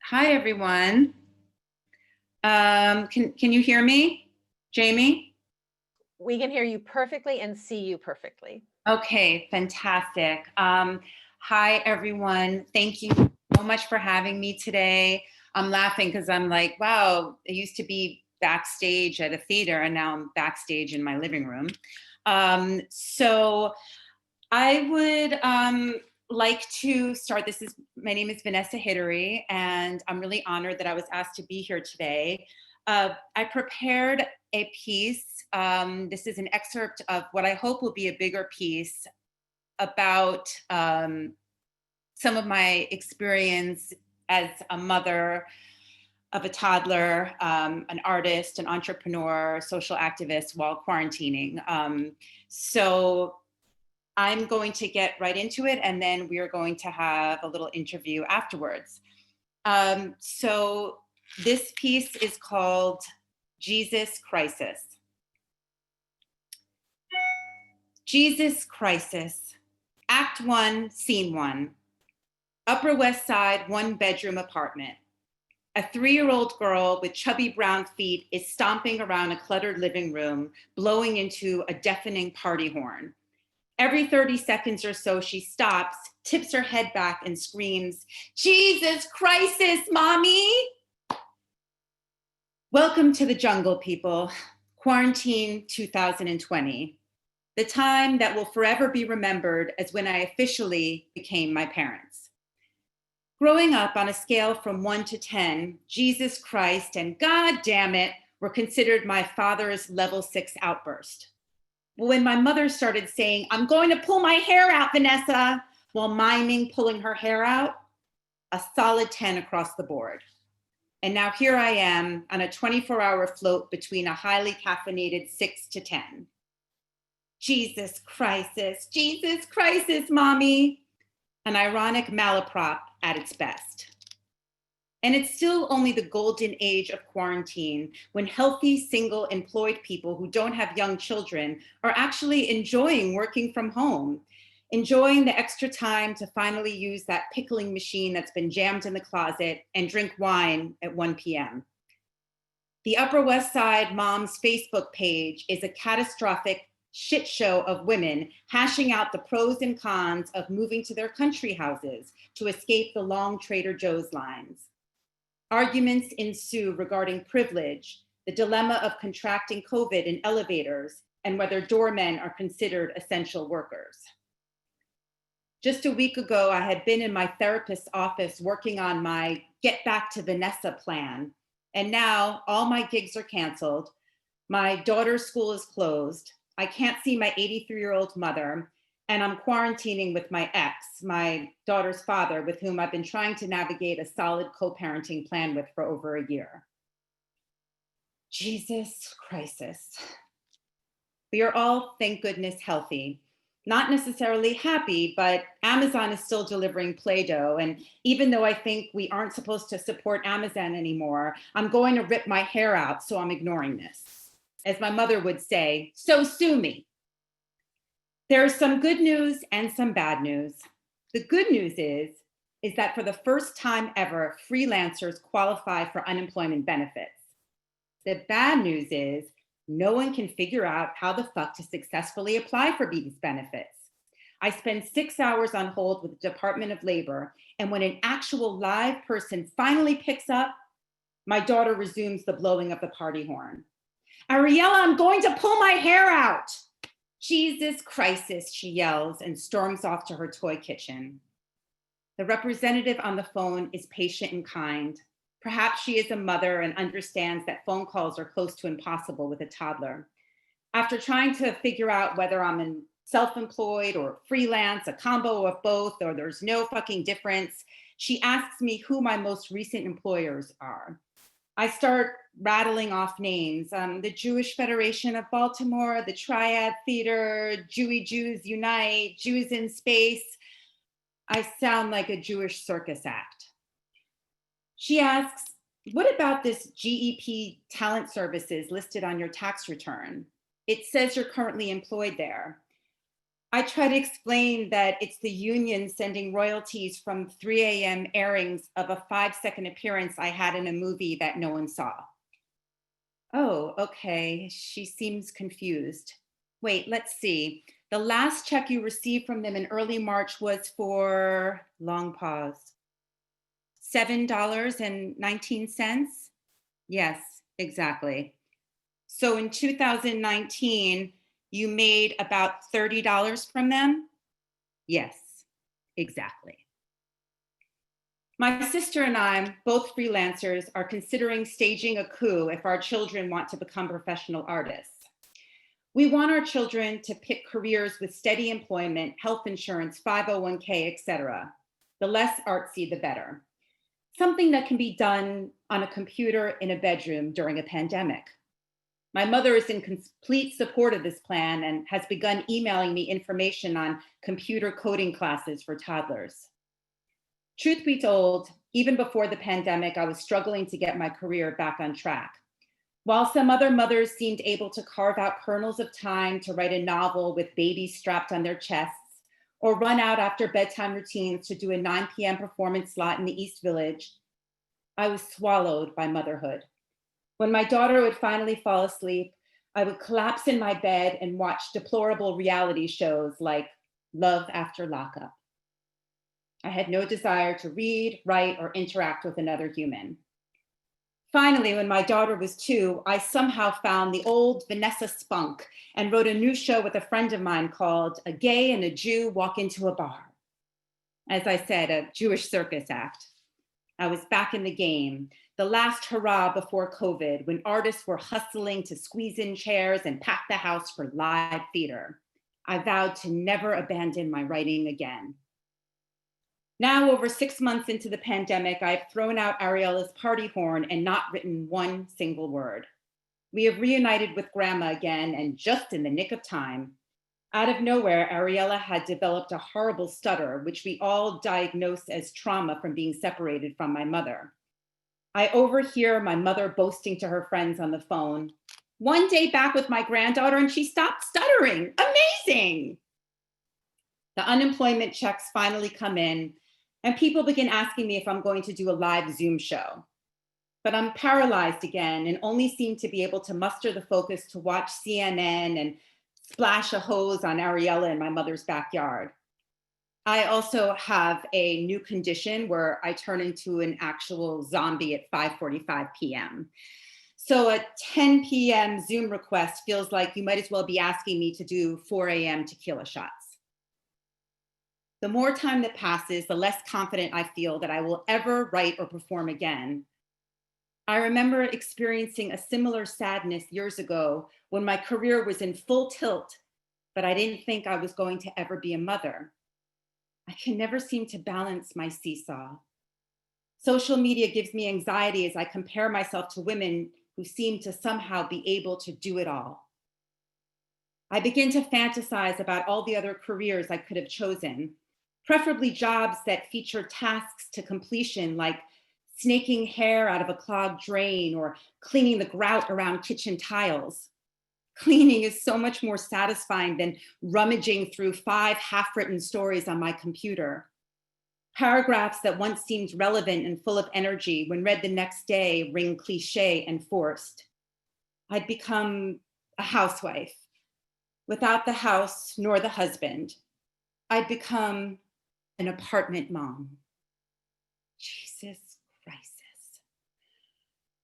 Hi, everyone. Can you hear me, Jamie? We can hear you perfectly and see you perfectly. Okay, fantastic. Hi, everyone. Thank you so much for having me today. I'm laughing because I'm like, wow, I used to be backstage at a theater and now I'm backstage in my living room. So I would like to start. My name is Vanessa Hidary, and I'm really honored that I was asked to be here today. I prepared a piece. This is an excerpt of what I hope will be a bigger piece about some of my experience as a mother of a toddler, an artist, an entrepreneur, social activist while quarantining. So I'm going to get right into it, and then we are going to have a little interview afterwards. So this piece is called Jesus Crisis. Jesus Crisis, Act 1, Scene 1. Upper West Side, one-bedroom apartment. A 3-year-old girl with chubby brown feet is stomping around a cluttered living room, blowing into a deafening party horn. Every 30 seconds or so, she stops, tips her head back, and screams, "Jesus Crisis, Mommy!" Welcome to the jungle, people. Quarantine 2020. The time that will forever be remembered as when I officially became my parents. Growing up on a scale from 1 to 10, Jesus Christ and God damn it were considered my father's level 6 outburst. When my mother started saying, "I'm going to pull my hair out, Vanessa," while miming pulling her hair out, a solid 10 across the board. And now here I am on a 24-hour float between a highly caffeinated 6 to 10. Jesus crisis, Mommy. An ironic malaprop at its best. And it's still only the golden age of quarantine when healthy, single, employed people who don't have young children are actually enjoying working from home, enjoying the extra time to finally use that pickling machine that's been jammed in the closet and drink wine at 1 p.m. The Upper West Side Moms Facebook page is a catastrophic shit show of women hashing out the pros and cons of moving to their country houses to escape the long Trader Joe's lines. Arguments ensue regarding privilege, the dilemma of contracting COVID in elevators, and whether doormen are considered essential workers. Just a week ago, I had been in my therapist's office working on my Get Back to Vanessa plan, and now all my gigs are canceled. My daughter's school is closed. I can't see my 83-year-old mother, and I'm quarantining with my ex, my daughter's father, with whom I've been trying to navigate a solid co-parenting plan with for over a year. Jesus crisis. We are all, thank goodness, healthy. Not necessarily happy, but Amazon is still delivering Play-Doh. And even though I think we aren't supposed to support Amazon anymore, I'm going to rip my hair out, so I'm ignoring this. As my mother would say, so sue me. There's some good news and some bad news. The good news is that for the first time ever, freelancers qualify for unemployment benefits. The bad news is no one can figure out how the fuck to successfully apply for these benefits. I spend 6 hours on hold with the Department of Labor, and when an actual live person finally picks up, my daughter resumes the blowing of the party horn. "Ariella, I'm going to pull my hair out." "Jesus crisis," she yells and storms off to her toy kitchen. The representative on the phone is patient and kind. Perhaps she is a mother and understands that phone calls are close to impossible with a toddler. After trying to figure out whether I'm self-employed or freelance, a combo of both, or there's no fucking difference, she asks me who my most recent employers are. I start rattling off names, the Jewish Federation of Baltimore, the Triad Theater, Jewy Jews Unite, Jews in Space. I sound like a Jewish circus act. She asks, "What about this GEP Talent Services listed on your tax return? It says you're currently employed there." I try to explain that it's the union sending royalties from 3 a.m. airings of a 5-second appearance I had in a movie that no one saw. Oh, okay. She seems confused. Wait, let's see. The last check you received from them in early March was for, long pause, $7.19? Yes, exactly. So in 2019, you made about $30 from them? Yes, exactly. My sister and I, both freelancers, are considering staging a coup if our children want to become professional artists. We want our children to pick careers with steady employment, health insurance, 501k, etc. The less artsy, the better. Something that can be done on a computer in a bedroom during a pandemic. My mother is in complete support of this plan and has begun emailing me information on computer coding classes for toddlers. Truth be told, even before the pandemic, I was struggling to get my career back on track. While some other mothers seemed able to carve out kernels of time to write a novel with babies strapped on their chests, or run out after bedtime routines to do a 9 p.m. performance slot in the East Village, I was swallowed by motherhood. When my daughter would finally fall asleep, I would collapse in my bed and watch deplorable reality shows like Love After Lockup. I had no desire to read, write, or interact with another human. Finally, when my daughter was 2, I somehow found the old Vanessa spunk and wrote a new show with a friend of mine called A Gay and a Jew Walk Into a Bar. As I said, a Jewish circus act. I was back in the game, the last hurrah before COVID, when artists were hustling to squeeze in chairs and pack the house for live theater. I vowed to never abandon my writing again. Now, over 6 months into the pandemic, I've thrown out Ariella's party horn and not written one single word. We have reunited with Grandma again, and just in the nick of time. Out of nowhere, Ariella had developed a horrible stutter, which we all diagnosed as trauma from being separated from my mother. I overhear my mother boasting to her friends on the phone, "One day back with my granddaughter and she stopped stuttering. Amazing!" The unemployment checks finally come in, and people begin asking me if I'm going to do a live Zoom show. But I'm paralyzed again and only seem to be able to muster the focus to watch CNN and splash a hose on Ariella in my mother's backyard. I also have a new condition where I turn into an actual zombie at 5:45 p.m. So a 10 p.m. Zoom request feels like you might as well be asking me to do 4 a.m. tequila shots. The more time that passes, the less confident I feel that I will ever write or perform again. I remember experiencing a similar sadness years ago when my career was in full tilt, but I didn't think I was going to ever be a mother. I can never seem to balance my seesaw. Social media gives me anxiety as I compare myself to women who seem to somehow be able to do it all. I begin to fantasize about all the other careers I could have chosen, preferably jobs that feature tasks to completion like snaking hair out of a clogged drain or cleaning the grout around kitchen tiles. Cleaning is so much more satisfying than rummaging through 5 half-written stories on my computer. Paragraphs that once seemed relevant and full of energy when read the next day ring cliche and forced. I'd become a housewife, without the house nor the husband. I'd become an apartment mom. Jesus Christ.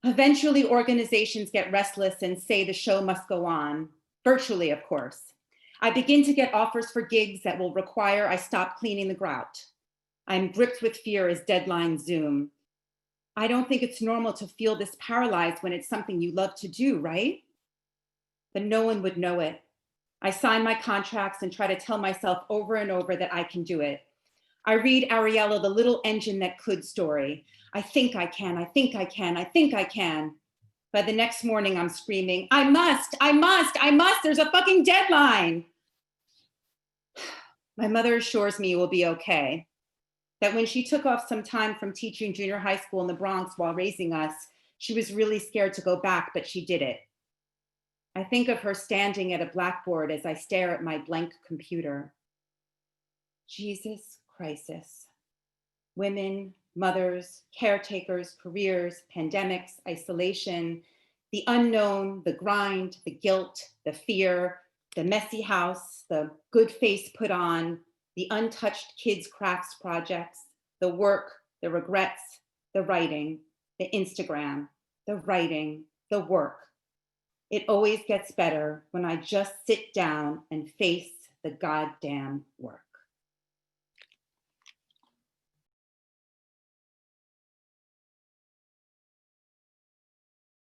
Eventually, organizations get restless and say the show must go on, virtually, of course. I begin to get offers for gigs that will require I stop cleaning the grout. I'm gripped with fear as deadlines zoom. I don't think it's normal to feel this paralyzed when it's something you love to do, right? But no one would know it. I sign my contracts and try to tell myself over and over that I can do it. I read Ariella, the little engine that could story. I think I can, I think I can, I think I can. By the next morning, I'm screaming, I must, there's a fucking deadline. My mother assures me it will be okay. That when she took off some time from teaching junior high school in the Bronx while raising us, she was really scared to go back, but she did it. I think of her standing at a blackboard as I stare at my blank computer. Jesus crisis. Women, mothers, caretakers, careers, pandemics, isolation, the unknown, the grind, the guilt, the fear, the messy house, the good face put on, the untouched kids' crafts projects, the work, the regrets, the writing, the Instagram, the writing, the work. It always gets better when I just sit down and face the goddamn work.